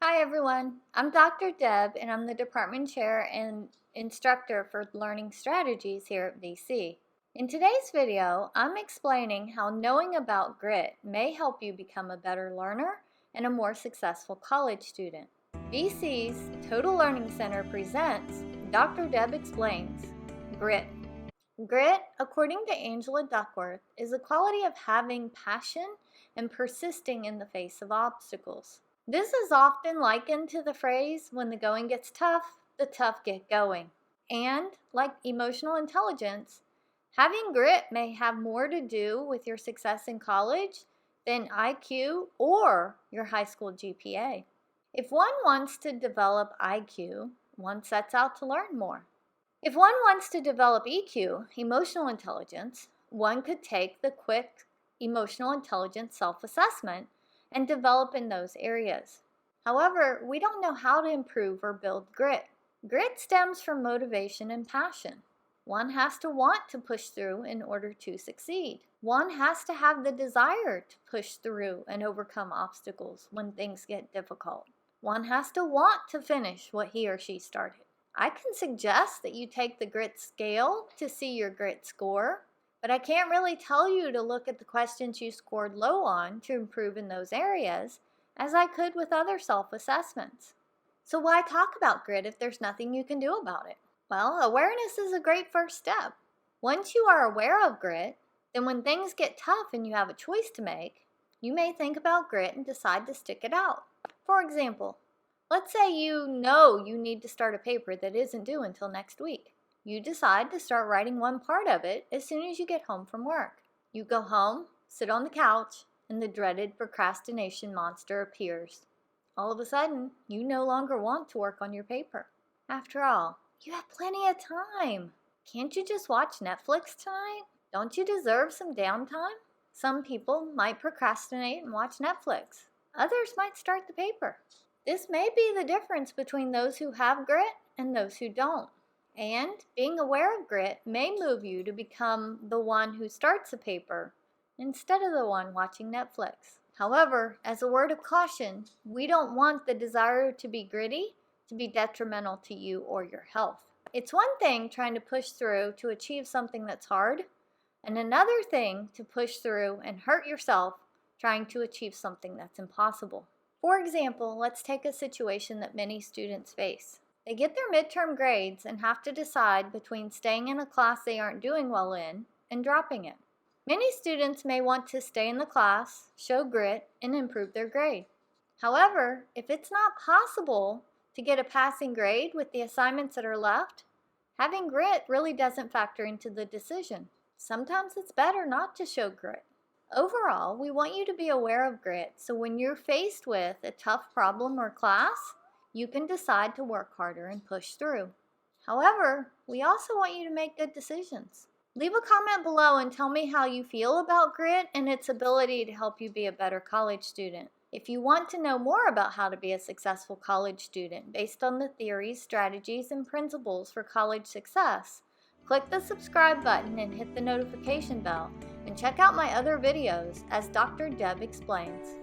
Hi everyone, I'm Dr. Deb and I'm the department chair and instructor for learning strategies here at VC. In today's video, I'm explaining how knowing about grit may help you become a better learner and a more successful college student. VC's Total Learning Center presents Dr. Deb Explains Grit. Grit, according to Angela Duckworth, is the quality of having passion and persisting in the face of obstacles. This is often likened to the phrase, when the going gets tough, the tough get going. And, like emotional intelligence, having grit may have more to do with your success in college than IQ or your high school GPA. If one wants to develop IQ, one sets out to learn more. If one wants to develop EQ, emotional intelligence, one could take the quick emotional intelligence self-assessment and develop in those areas. However, we don't know how to improve or build grit. Grit stems from motivation and passion. One has to want to push through in order to succeed. One has to have the desire to push through and overcome obstacles when things get difficult. One has to want to finish what he or she started. I can suggest that you take the grit scale to see your grit score, but I can't really tell you to look at the questions you scored low on to improve in those areas, as I could with other self-assessments. So why talk about grit if there's nothing you can do about it? Well, awareness is a great first step. Once you are aware of grit, then when things get tough and you have a choice to make, you may think about grit and decide to stick it out. For example, let's say you know you need to start a paper that isn't due until next week. You decide to start writing one part of it as soon as you get home from work. You go home, sit on the couch, and the dreaded procrastination monster appears. All of a sudden, you no longer want to work on your paper. After all, you have plenty of time. Can't you just watch Netflix tonight? Don't you deserve some downtime? Some people might procrastinate and watch Netflix. Others might start the paper. This may be the difference between those who have grit and those who don't. And being aware of grit may move you to become the one who starts a paper instead of the one watching Netflix. However, as a word of caution, we don't want the desire to be gritty to be detrimental to you or your health. It's one thing trying to push through to achieve something that's hard, and another thing to push through and hurt yourself trying to achieve something that's impossible. For example, let's take a situation that many students face. They get their midterm grades and have to decide between staying in a class they aren't doing well in and dropping it. Many students may want to stay in the class, show grit, and improve their grade. However, if it's not possible to get a passing grade with the assignments that are left, having grit really doesn't factor into the decision. Sometimes it's better not to show grit. Overall, we want you to be aware of grit, so when you're faced with a tough problem or class, you can decide to work harder and push through. However, we also want you to make good decisions. Leave a comment below and tell me how you feel about grit and its ability to help you be a better college student. If you want to know more about how to be a successful college student based on the theories, strategies, and principles for college success, click the subscribe button and hit the notification bell, and check out my other videos as Dr. Deb Explains.